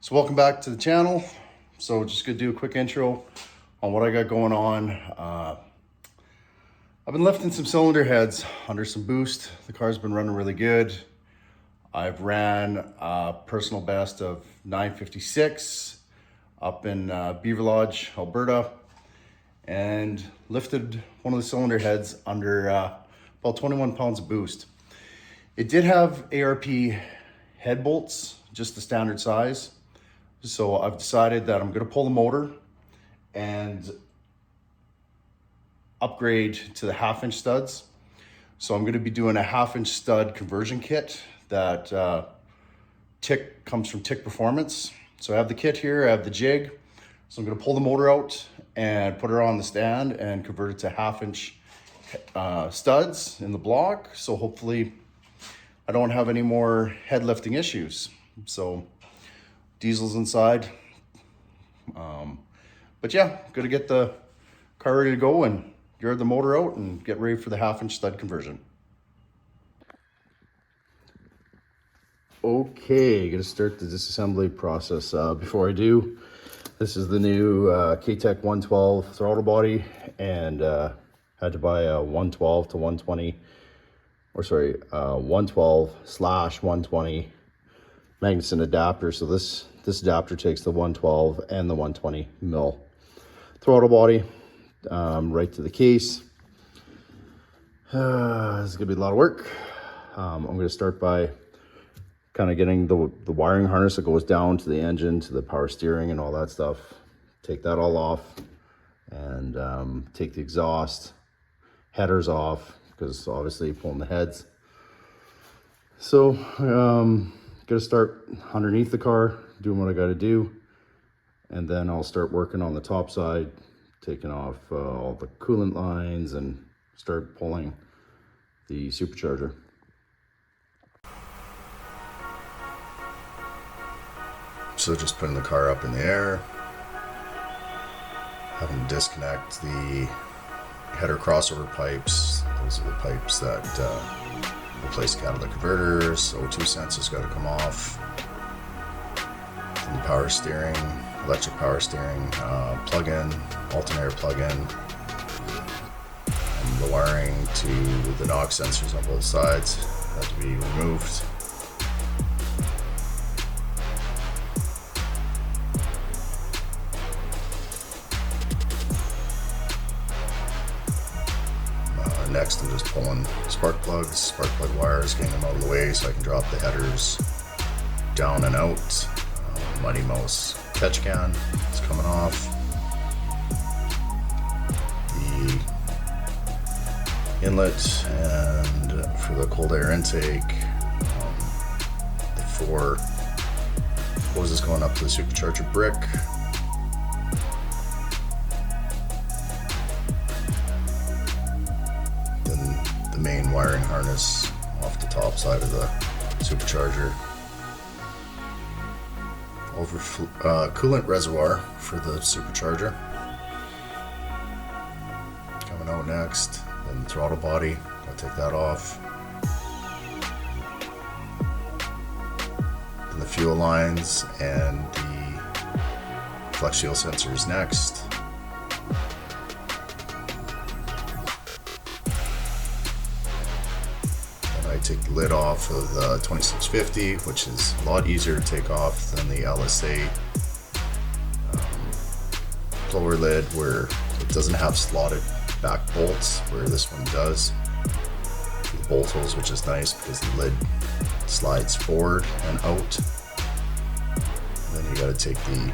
So welcome back to the channel. So just gonna do a quick intro on what I got going on. I've been lifting some cylinder heads under some boost. The car's been running really good. I've ran a personal best of 956 up in Beaver Lodge, Alberta, and lifted one of the cylinder heads under about 21 pounds of boost. It did have ARP head bolts, just the standard size. So I've decided that I'm gonna pull the motor and upgrade to the 1/2 inch studs. So I'm gonna be doing a 1/2 inch stud conversion kit that comes from Tick Performance. So I have the kit here, I have the jig. So I'm gonna pull the motor out and put her on the stand and convert it to 1/2 inch studs in the block. So hopefully I don't have any more head lifting issues. So diesel's inside. But yeah, gonna get the car ready to go and gear the motor out and get ready for the 1/2 inch stud conversion. Okay, gonna start the disassembly process. Before I do, this is the new K-Tech 112 throttle body, and had to buy a 112 to 120, or sorry, 112/120 Magnuson adapter. So this adapter takes the 112 and the 120 mil throttle body right to the case. This is gonna be a lot of work. I'm gonna start by kind of getting the wiring harness that goes down to the engine, to the power steering and all that stuff. Take that all off, and take the exhaust headers off, because obviously pulling the heads. So gonna start underneath the car, doing what I gotta do, and then I'll start working on the top side, taking off all the coolant lines and start pulling the supercharger. So just putting the car up in the air, having to disconnect the header crossover pipes. Those are the pipes that replace catalytic converters. O2 sensor's got to come off. And the power steering, electric power steering plug-in, alternator plug-in, and the wiring to the knock sensors on both sides had to be removed. Next, I'm just pulling spark plug wires, getting them out of the way so I can drop the headers down and out. Mighty Mouse catch can is coming off. The inlet and for the cold air intake. The 4 hoses going up to the supercharger brick. The main wiring harness off the top side of the supercharger. Coolant reservoir for the supercharger coming out next. Then the throttle body, I'll take that off. Then the fuel lines and the flex shield sensors next. Take the lid off of the 2650, which is a lot easier to take off than the LSA blower lid, where it doesn't have slotted back bolts, where this one does. The bolt holes, which is nice because the lid slides forward and out. And then you got to take the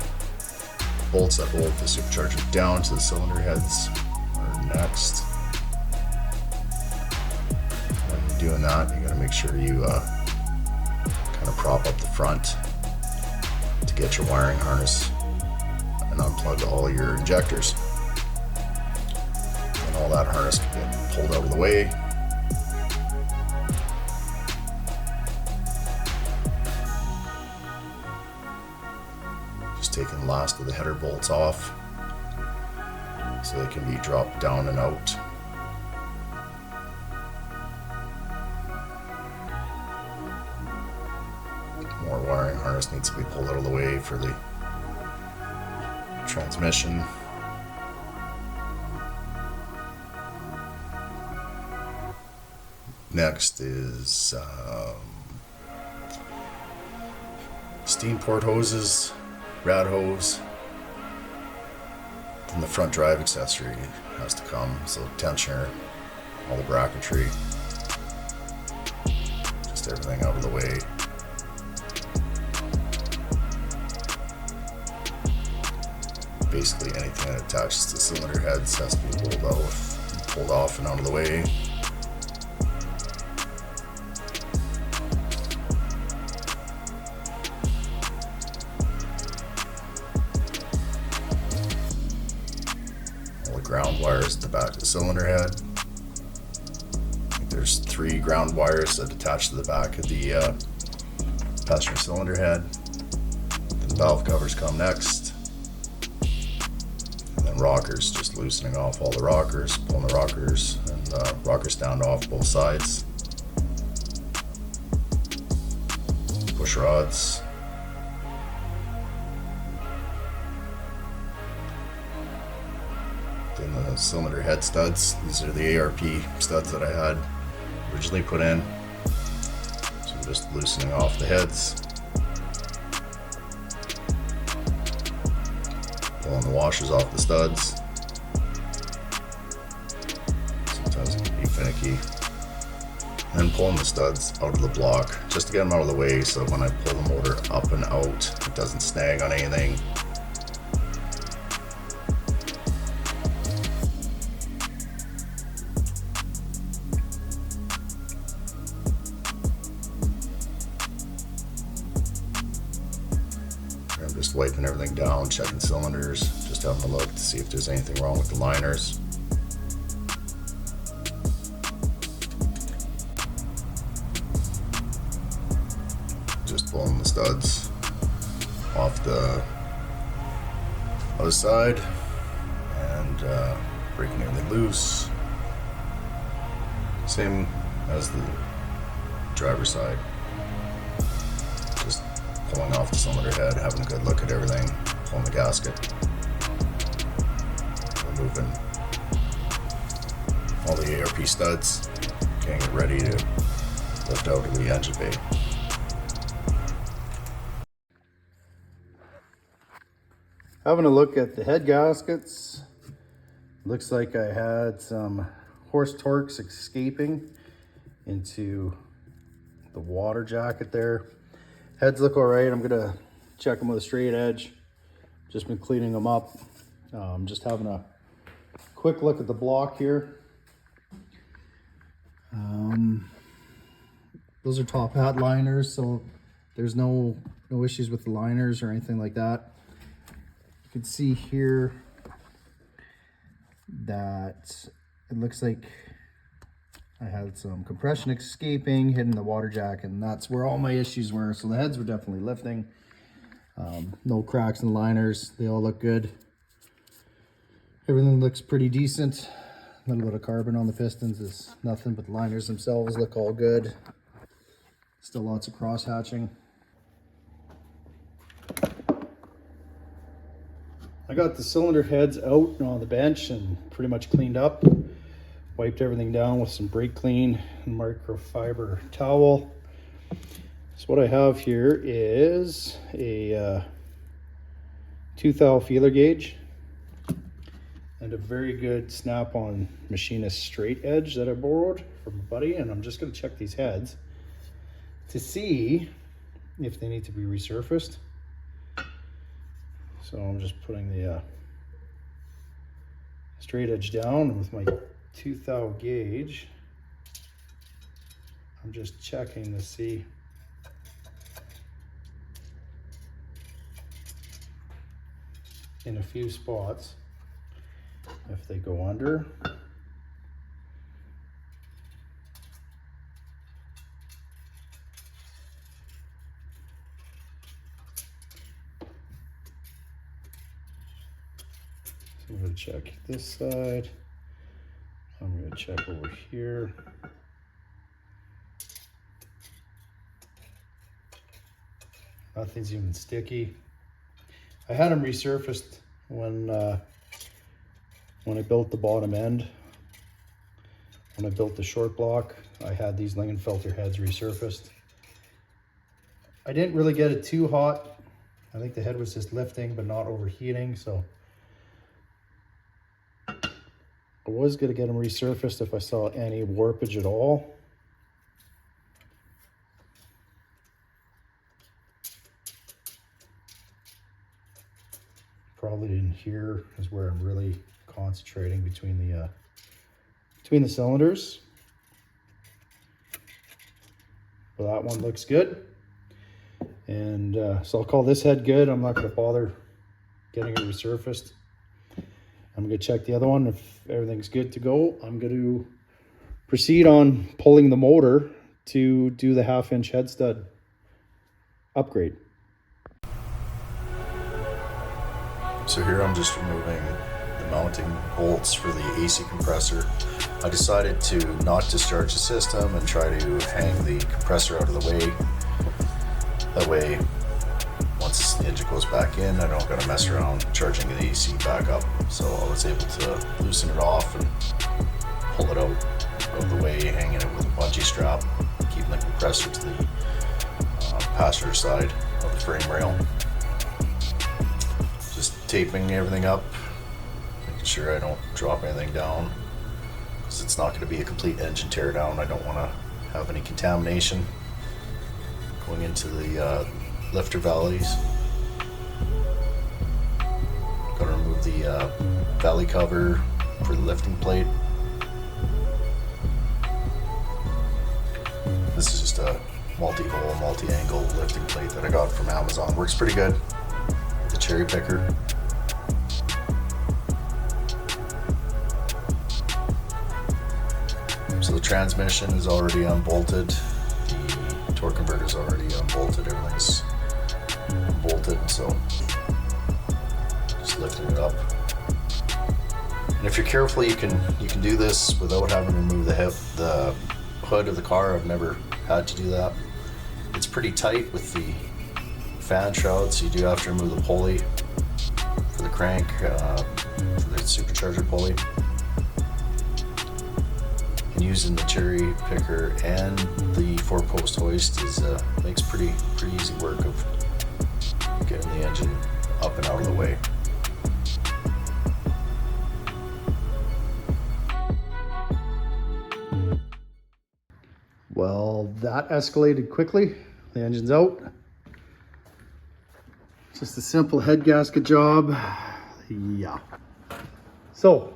bolts that hold the supercharger down to the cylinder heads are next. Doing that, you got to make sure you kind of prop up the front to get your wiring harness and unplug all your injectors, and all that harness can get pulled out of the way. Just taking the last of the header bolts off so they can be dropped down and out. More wiring harness rest needs to be pulled out of the way for the transmission. Next is steam port hoses, rad hose, and the front drive accessory has to come. So tensioner, all the bracketry, just everything out of the way. Basically anything that attaches to the cylinder heads has to be pulled off and out of the way. All the ground wires at the back of the cylinder head. I think there's 3 ground wires that attach to the back of the passenger cylinder head. The valve covers come next. Rockers, just loosening off all the rockers, pulling the rockers and the rocker stand off both sides. Push rods. Then the cylinder head studs. These are the ARP studs that I had originally put in. So I'm just loosening off the heads. Pulling the washers off the studs. Sometimes it can be finicky. And then pulling the studs out of the block just to get them out of the way so when I pull the motor up and out, it doesn't snag on anything. I'm just wiping everything down, checking cylinders, just having a look to see if there's anything wrong with the liners. Just pulling the studs off the other side and breaking everything loose. Same as the driver's side. Just pulling off the cylinder head, having a good look at everything, pulling the gasket, removing all the ARP studs, getting it ready to lift out of the engine bay. Having a look at the head gaskets, looks like I had some horse torques escaping into the water jacket there. Heads look all right. I'm gonna check them with a straight edge. Just been cleaning them up. Just having a quick look at the block here. Those are top hat liners, so there's no issues with the liners or anything like that. You can see here that it looks like I had some compression escaping, hitting the water jacket, and that's where all my issues were. So the heads were definitely lifting. No cracks in the liners. They all look good. Everything looks pretty decent. A little bit of carbon on the pistons is nothing, but the liners themselves look all good. Still lots of cross hatching. I got the cylinder heads out on the bench and pretty much cleaned up. Wiped everything down with some brake clean and microfiber towel. So what I have here is a 2 thou feeler gauge and a very good snap-on machinist straight edge that I borrowed from a buddy, and I'm just going to check these heads to see if they need to be resurfaced. So I'm just putting the straight edge down with my 2 thou gauge. I'm just checking to see in a few spots if they go under. So I'm going to check this side. I'm going to check over here. Nothing's even sticky. I had them resurfaced when I built the bottom end. When I built the short block, I had these Lingenfelter heads resurfaced. I didn't really get it too hot. I think the head was just lifting but not overheating, so I was going to get them resurfaced if I saw any warpage at all. Probably in here is where I'm really concentrating between the cylinders. But that one looks good. And so I'll call this head good. I'm not going to bother getting it resurfaced. I'm going to check the other one. If everything's good to go, I'm going to proceed on pulling the motor to do the 1/2-inch head stud upgrade. So here I'm just removing the mounting bolts for the AC compressor. I decided to not discharge the system and try to hang the compressor out of the way. That way, once the engine goes back in, I don't gotta mess around charging the AC back up. So I was able to loosen it off and pull it out of the way, hanging it with a bungee strap, keeping the compressor to the passenger side of the frame rail. Just taping everything up, making sure I don't drop anything down, because it's not going to be a complete engine teardown. I don't want to have any contamination going into the lifter valleys. Got to remove the valley cover for the lifting plate. This is just a multi-hole, multi-angle lifting plate that I got from Amazon. Works pretty good. The cherry picker. So the transmission is already unbolted. The torque converter is already unbolted. Everything's bolted, so just lifting it up. And if you're careful, you can do this without having to remove the hood of the car. I've never had to do that. It's pretty tight with the fan shroud, so you do have to remove the pulley for the crank, for the supercharger pulley. And using the cherry picker and the 4-post hoist is makes pretty easy work of getting the engine up and out of the way. Well, that escalated quickly. The engine's out. Just a simple head gasket job. Yeah. So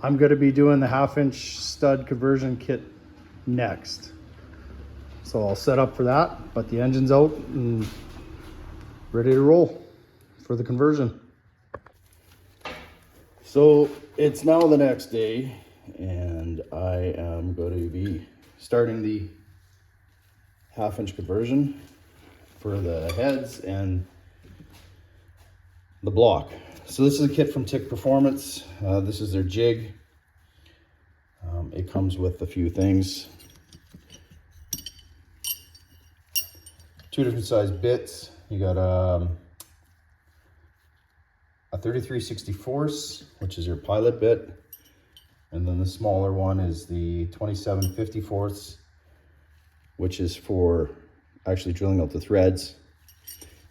I'm going to be doing the 1/2-inch stud conversion kit next. So I'll set up for that, but the engine's out and ready to roll for the conversion. So it's now the next day, and I am going to be starting the 1/2-inch conversion for the heads and the block. So this is a kit from Tick Performance. This is their jig. It comes with a few things. 2 different size bits. You got a 33/64, which is your pilot bit. And then the smaller one is the 27/54, which is for actually drilling out the threads.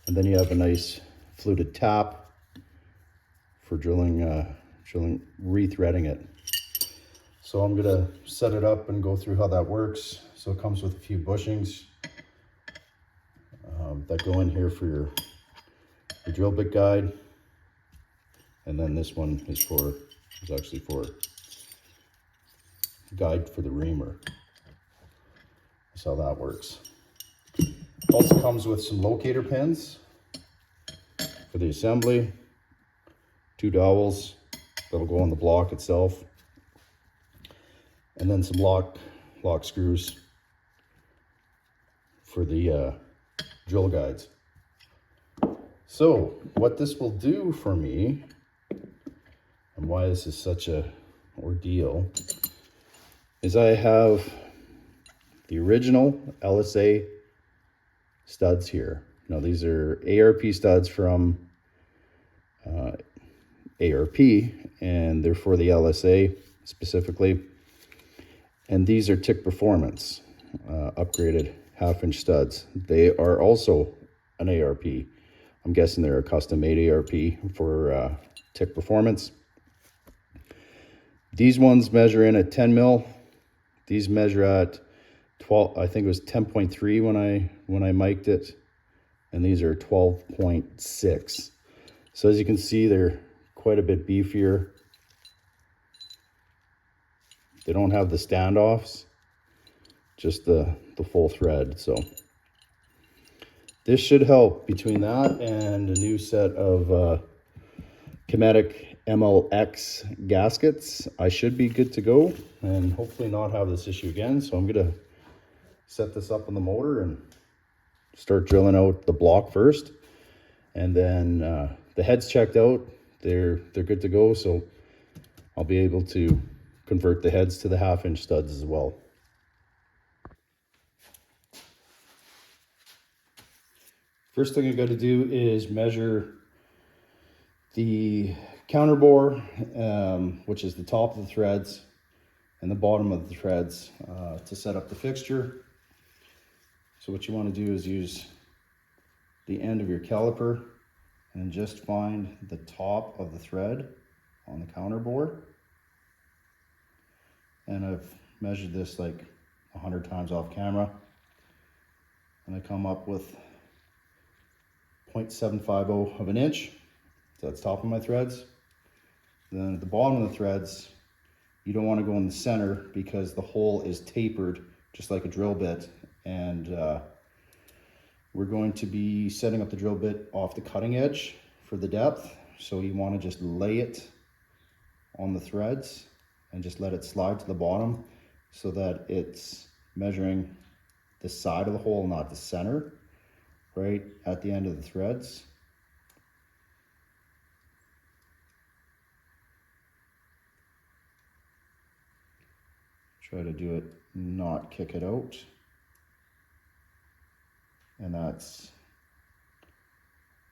And then you have a nice fluted tap for drilling, rethreading it. So I'm gonna set it up and go through how that works. So it comes with a few bushings that go in here for your drill bit guide. And then this one is actually for guide for the reamer. That's how that works. Also comes with some locator pins for the assembly, 2 dowels that'll go on the block itself, and then some lock screws for the drill guides. So what this will do for me, and why this is such a ordeal, is I have the original LSA studs here. Now these are ARP studs from ARP, and they're for the LSA specifically. And these are Tick Performance upgraded 1/2-inch studs. They are also an ARP. I'm guessing they're a custom-made ARP for Tick Performance. These ones measure in at 10 mil. These measure at 12. I think it was 10.3 when I mic'd it, and these are 12.6. So as you can see, they're quite a bit beefier. They don't have the standoffs, just the full thread. So this should help. Between that and a new set of Kinetic MLX gaskets, I should be good to go and hopefully not have this issue again. So I'm gonna set this up on the motor and start drilling out the block first, and then the head's checked out. They're good to go, so I'll be able to convert the heads to the 1/2-inch studs as well. First thing I got to do is measure the counter bore, which is the top of the threads and the bottom of the threads, to set up the fixture. So what you want to do is use the end of your caliper and just find the top of the thread on the counter bore. And I've measured this like 100 times off camera, and I come up with 0.750 of an inch. So that's top of my threads. Then at the bottom of the threads, you don't want to go in the center because the hole is tapered just like a drill bit, and we're going to be setting up the drill bit off the cutting edge for the depth. So you want to just lay it on the threads and just let it slide to the bottom so that it's measuring the side of the hole, not the center, right at the end of the threads. Try to do it, not kick it out. And that's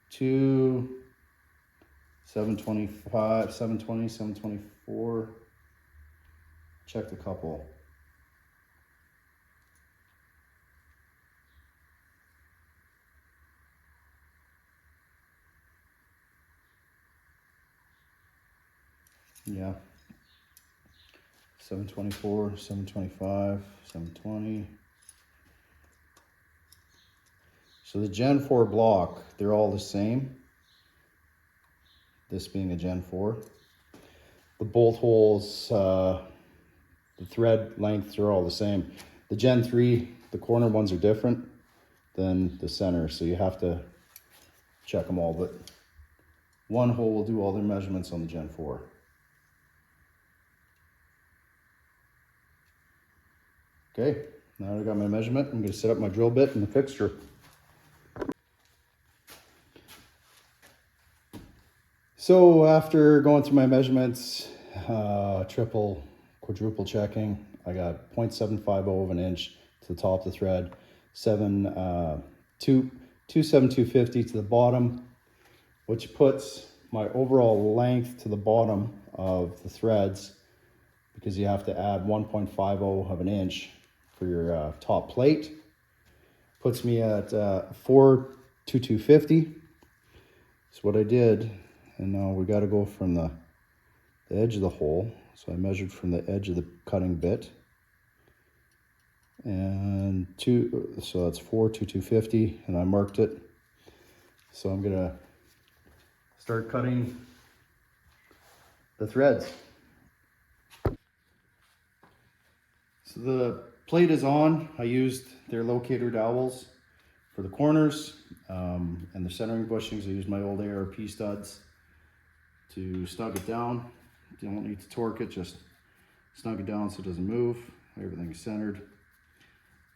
725, 720, 724. Check the couple. Yeah. 724, 725, 720. So the Gen 4 block, they're all the same. This being a Gen 4. The bolt holes, the thread lengths are all the same. The Gen 3, the corner ones are different than the center, so you have to check them all. But one hole will do all their measurements on the Gen 4. Okay, now I got my measurement. I'm going to set up my drill bit and the fixture. So after going through my measurements, triple, quadruple checking, I got 0.750 of an inch to the top of the thread, 27250 to the bottom, which puts my overall length to the bottom of the threads, because you have to add 1.50 of an inch for your top plate, puts me at 42250. That's what I did. And now we got to go from the edge of the hole. So I measured from the edge of the cutting bit, and so that's 42250, and I marked it. So I'm gonna start cutting the threads. So the plate is on. I used their locator dowels for the corners, and the centering bushings. I used my old ARP studs to snug it down. You don't need to torque it, just snug it down so it doesn't move. Everything's centered.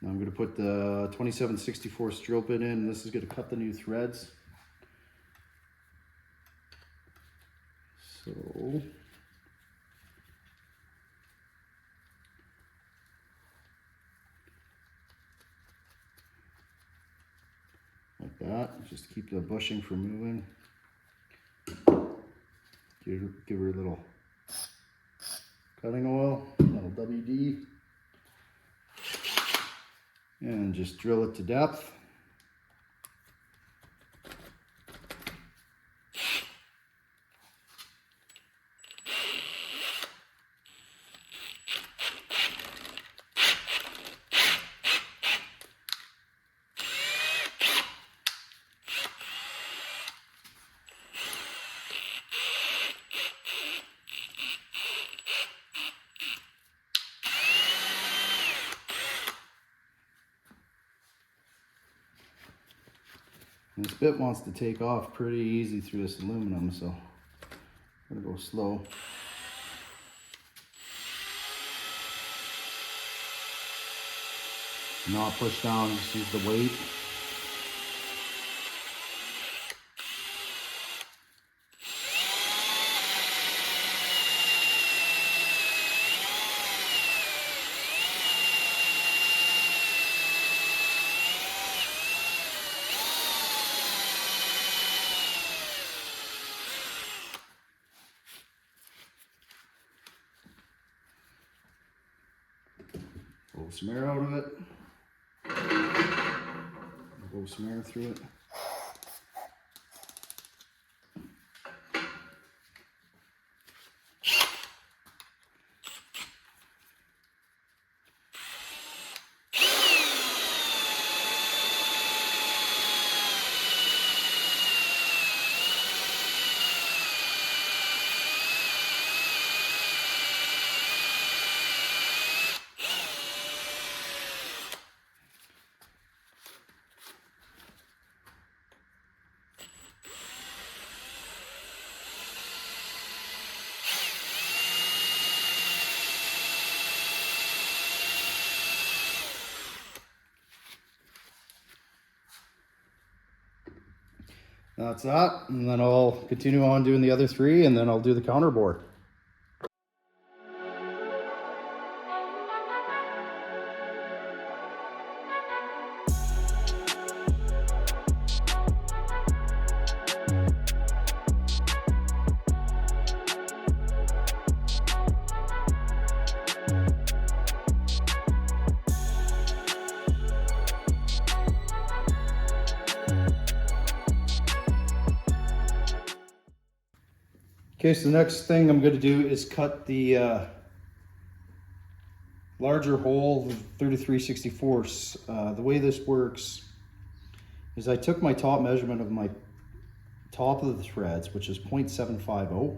Now I'm going to put the 27/64 drill bit in, and this is going to cut the new threads. So like that, just to keep the bushing from moving. Give her a little cutting oil, a little WD, and just drill it to depth. And this bit wants to take off pretty easy through this aluminum, so I'm gonna go slow. Not push down, just use the weight. Blow some air out of it. Blow some air through it. That's that, and then I'll continue on doing the other three, and then I'll do the counter bore. Okay, so the next thing I'm going to do is cut the larger hole, 33/64. The way this works is I took my top measurement of my top of the threads, which is 0.750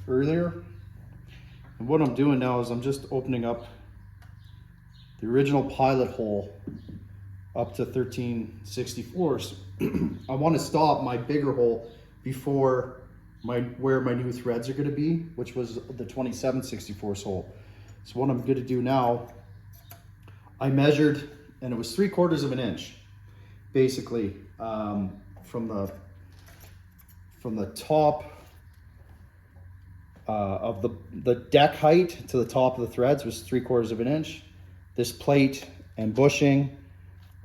earlier. And what I'm doing now is I'm just opening up the original pilot hole up to 13/64. I want to stop my bigger hole before where my new threads are going to be, which was the 27/64 hole. So what I'm going to do now, I measured, and it was 3/4 of an inch, basically, from the top of the deck height to the top of the threads was 3/4 of an inch. This plate and bushing,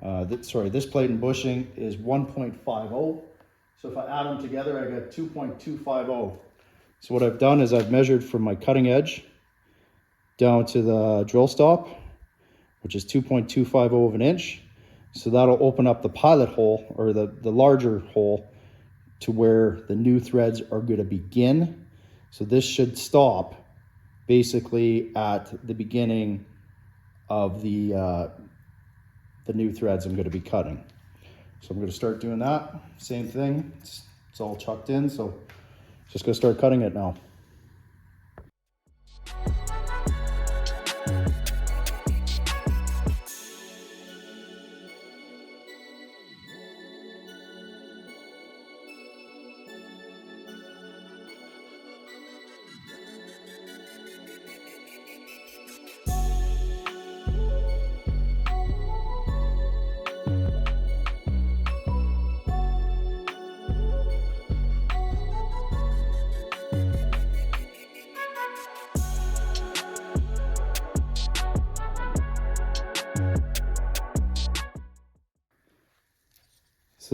this plate and bushing is 1.50. So if I add them together, I got 2.250. So what I've done is I've measured from my cutting edge down to the drill stop, which is 2.250 of an inch. So that'll open up the pilot hole, or the larger hole, to where the new threads are going to begin. So this should stop basically at the beginning of the new threads I'm going to be cutting. So I'm going to start doing that. Same thing. It's all chucked in, so just going to start cutting it now.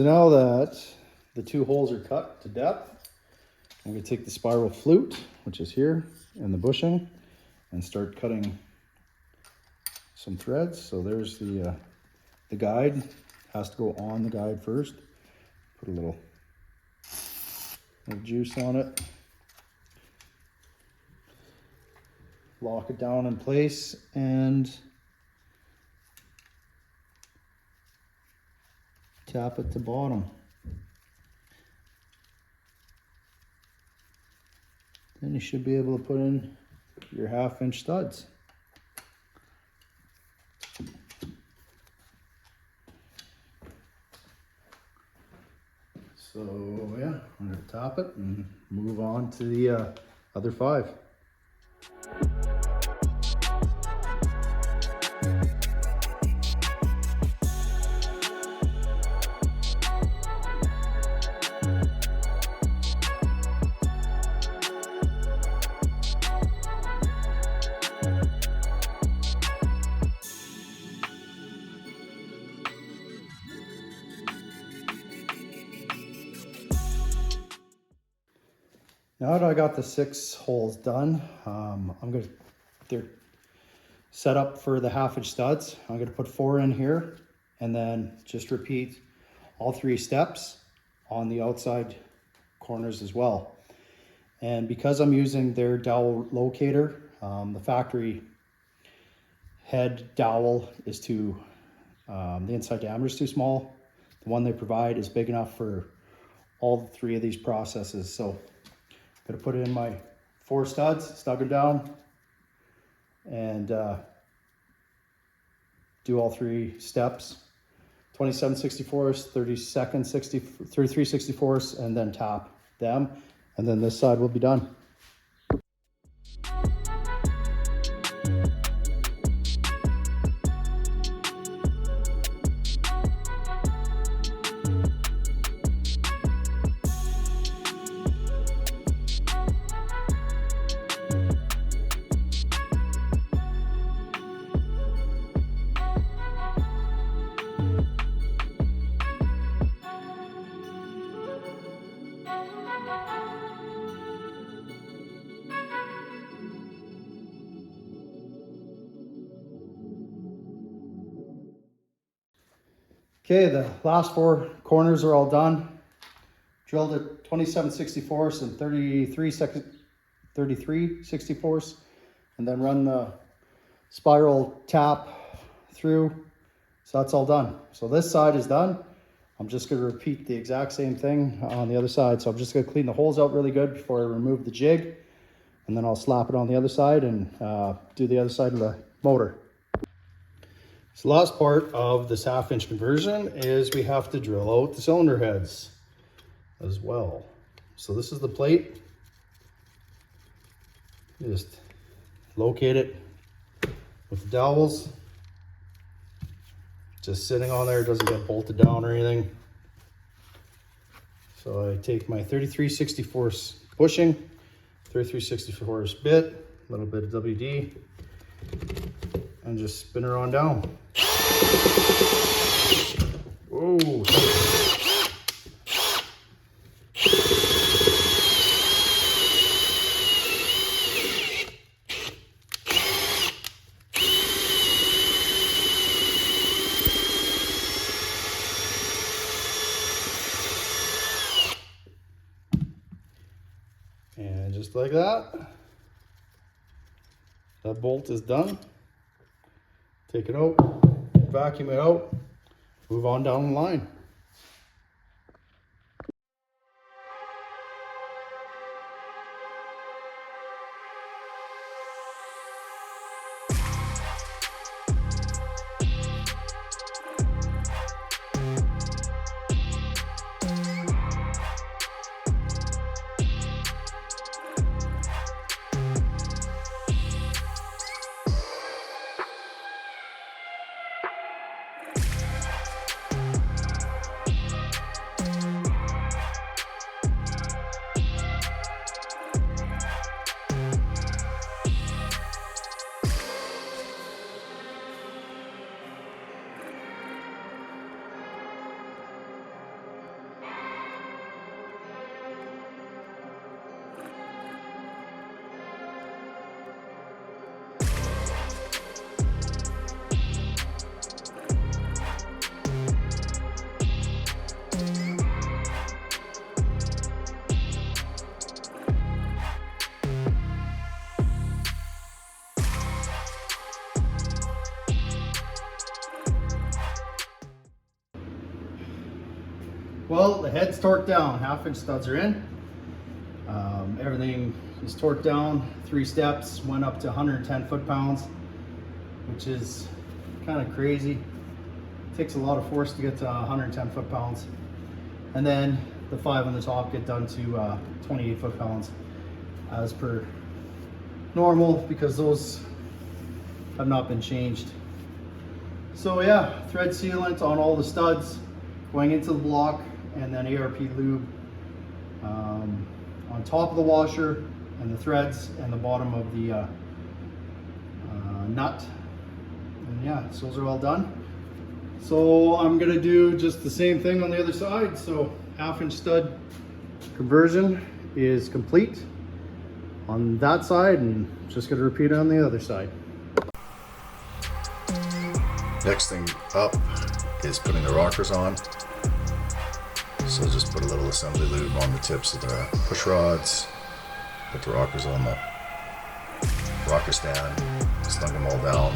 So now that the two holes are cut to depth, I'm going to take the spiral flute, which is here, and the bushing, and start cutting some threads. So there's the guide. Has to go on the guide first. Put a little juice on it. Lock it down in place and tap it to bottom. Then you should be able to put in your 1/2-inch studs. So yeah, I'm going to top it and move on to the other 5. Now that I got the 6 holes done, they're set up for the 1/2-inch studs. I'm gonna put 4 in here and then just repeat all 3 steps on the outside corners as well. And because I'm using their dowel locator, the factory head dowel is the inside diameter is too small. The one they provide is big enough for all 3 of these processes. So I'm gonna put in my 4 studs, snug them down, and do all 3 steps. 27/64, 33/64, and then tap them. And then this side will be done. Okay, the last 4 corners are all done. Drilled at 27/64 and 33/64, and then run the spiral tap through. So that's all done. So this side is done. I'm just going to repeat the exact same thing on the other side. So I'm just going to clean the holes out really good before I remove the jig, and then I'll slap it on the other side and do the other side of the motor. So the last part of this 1/2-inch conversion is we have to drill out the cylinder heads as well. So this is the plate. Just locate it with the dowels. Just sitting on there, it doesn't get bolted down or anything. So I take my 33/64 bushing, 33/64 bit, a little bit of WD, and just spin her on down. Whoa. And just like that, that bolt is done. Take it out, vacuum it out, move on down the line. Well, the head's torqued down, 1/2-inch studs are in. Everything is torqued down, 3 steps, went up to 110 foot-pounds, which is kind of crazy. It takes a lot of force to get to 110 foot-pounds. And then the 5 on the top get done to 28 foot-pounds as per normal, because those have not been changed. So yeah, thread sealant on all the studs going into the block, and then ARP lube on top of the washer and the threads and the bottom of the nut. And yeah, so those are all done. So I'm gonna do just the same thing on the other side. So 1/2-inch stud conversion is complete on that side, and just gonna repeat it on the other side. Next thing up is putting the rockers on. So just put a little assembly lube on the tips of the push rods, put the rockers on the rocker stand, slung them all down.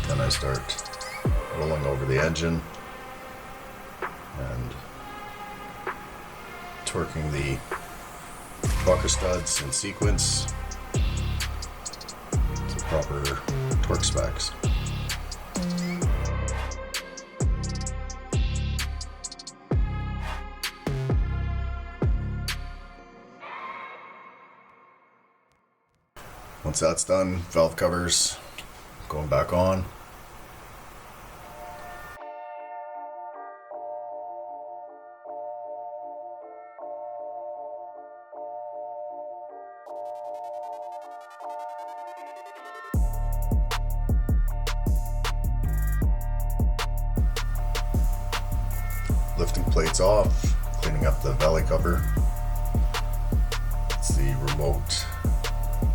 Then I start rolling over the engine and torquing the rocker studs in sequence to proper torque specs. Once that's done, valve covers going back on. Lifting plates off, cleaning up the valley cover. It's the remote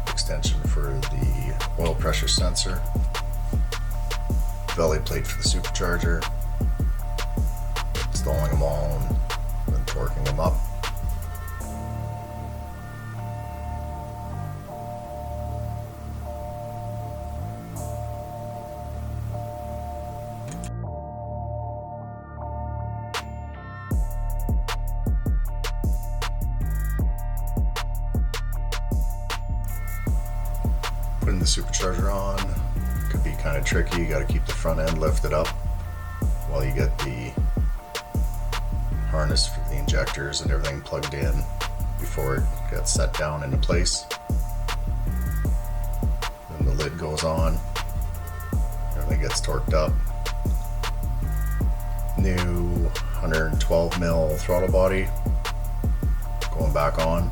extension for the oil pressure sensor. Valley plate for the supercharger. Installing them all and then torquing them up. Putting the supercharger on could be kind of tricky. You got to keep the front end lifted up while you get the harness for the injectors and everything plugged in before it gets set down into place. Then the lid goes on, everything gets torqued up. New 112 mil throttle body going back on.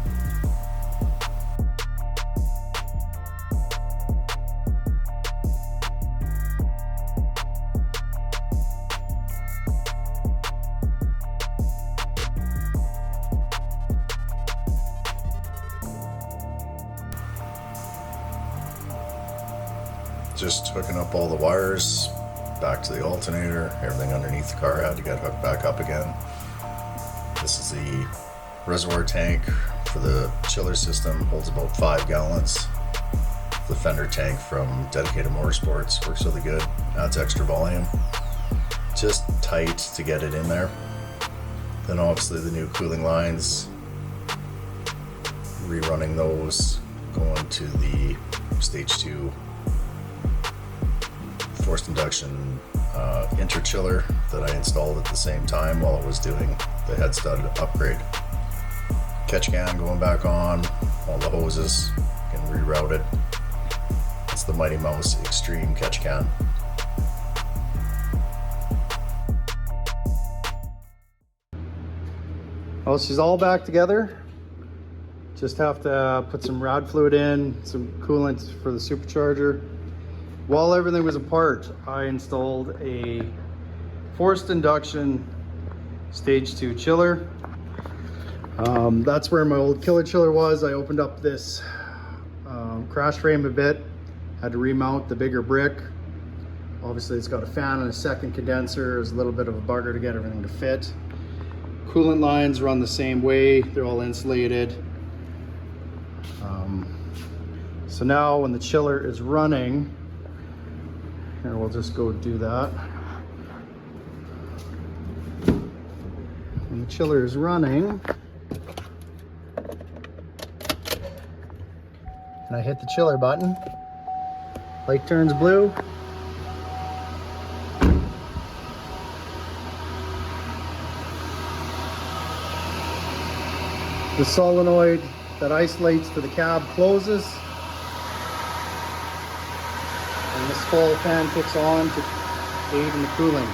Just hooking up all the wires back to the alternator. Everything underneath the car had to get hooked back up again. This is the reservoir tank for the chiller system, holds about 5 gallons. The fender tank from Dedicated Motorsports works really good, adds extra volume. Just tight to get it in there. Then obviously the new cooling lines, rerunning those, going to the stage 2 Forced Induction Interchiller that I installed at the same time while I was doing the head stud upgrade. Catch can going back on, all the hoses getting rerouted. It's the Mighty Mouse Extreme catch can. Well, she's all back together. Just have to put some rod fluid in, some coolant for the supercharger. While everything was apart, I installed a Forced Induction Stage 2 chiller. That's where my old killer chiller was. I opened up this crash frame a bit, had to remount the bigger brick. Obviously it's got a fan and a second condenser. It was a little bit of a bugger to get everything to fit. Coolant lines run the same way, they're all insulated. So now when the chiller is running, and we'll just go do that. And the chiller is running. And I hit the chiller button. Light turns blue. The solenoid that isolates to the cab closes. And this whole fan kicks on to aid in the cooling.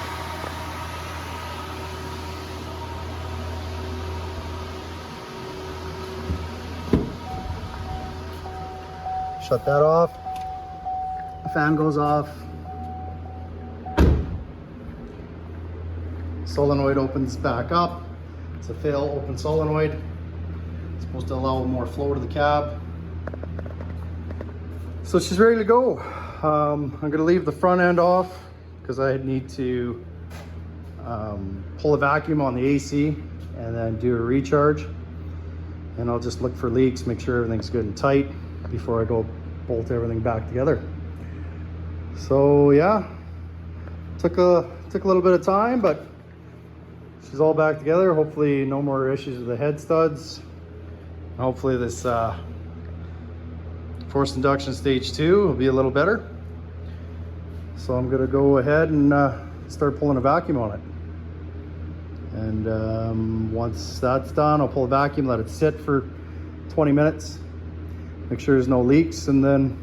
Shut that off. The fan goes off. Solenoid opens back up. It's a fail open solenoid. It's supposed to allow more flow to the cab. So she's ready to go. I'm gonna leave the front end off because I need to pull a vacuum on the AC and then do a recharge. And I'll just look for leaks, make sure everything's good and tight before I go bolt everything back together. So yeah, took a little bit of time, but she's all back together. Hopefully no more issues with the head studs. Hopefully this Forced Induction Stage 2 will be a little better. So I'm gonna go ahead and start pulling a vacuum on it. And once that's done, I'll pull a vacuum, let it sit for 20 minutes, make sure there's no leaks, and then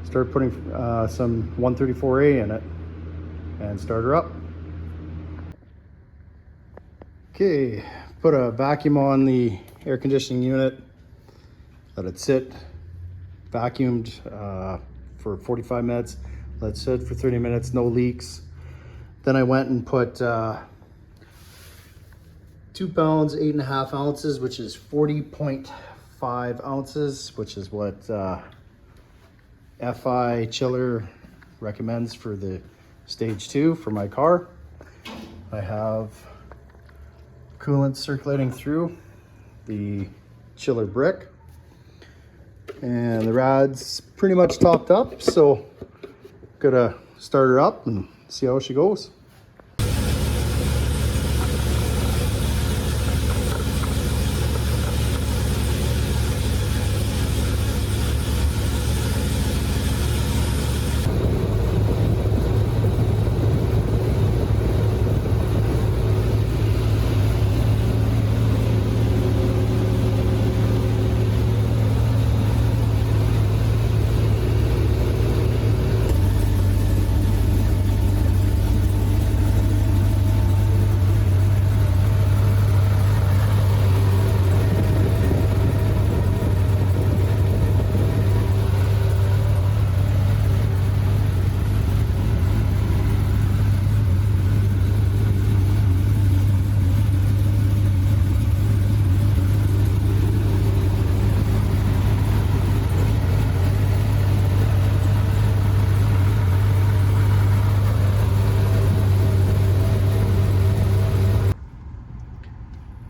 start putting some 134A in it and start her up. Okay, put a vacuum on the air conditioning unit, let it sit, vacuumed for 45 minutes, let it sit for 30 minutes, no leaks. Then I went and put 2 pounds, 8.5 ounces, which is 40.5 ounces, which is what FI Chiller recommends for the Stage 2 for my car. I have coolant circulating through the chiller brick, and the rad's pretty much topped up, so gonna start her up and see how she goes.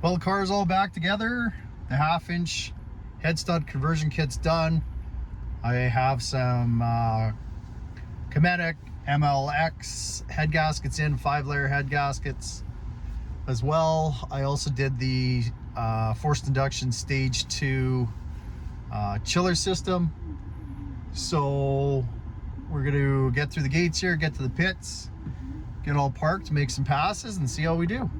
Well, the car is all back together. The 1/2-inch head stud conversion kit's done. I have some Kinetic MLX head gaskets in, 5-layer head gaskets as well. I also did the Forced Induction Stage 2 chiller system. So we're gonna get through the gates here, get to the pits, get all parked, make some passes, and see how we do.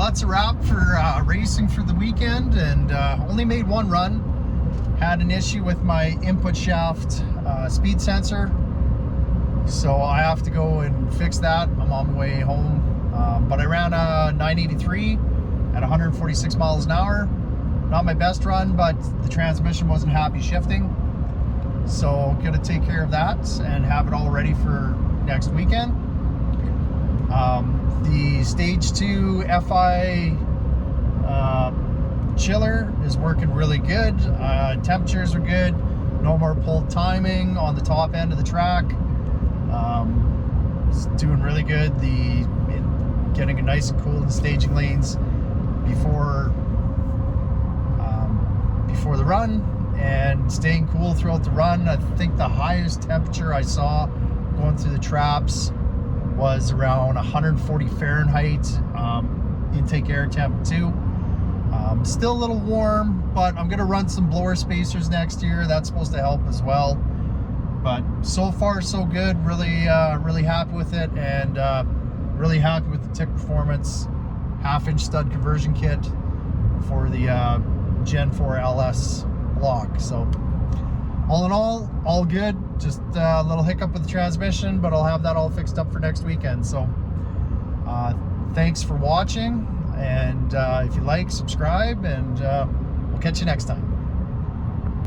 that's a wrap for racing for the weekend, and only made one run. Had an issue with my input shaft speed sensor, so I have to go and fix that. I'm on my way home, but I ran a 983 at 146 miles an hour. Not my best run, but the transmission wasn't happy shifting, so gonna take care of that and have it all ready for next weekend. The stage 2 FI chiller is working really good. Temperatures are good. No more pulled timing on the top end of the track. It's doing really good. Getting it nice and cool in the staging lanes before the run, and staying cool throughout the run. I think the highest temperature I saw going through the traps was around 140 Fahrenheit, intake air temp too. Still a little warm, but I'm gonna run some blower spacers next year. That's supposed to help as well. But so far so good. Really happy with it, and really happy with the Tick Performance 1/2-inch stud conversion kit for the Gen 4 LS block. So all in all good. Just a little hiccup with the transmission, but I'll have that all fixed up for next weekend. So thanks for watching, and if you like, subscribe, and we'll catch you next time.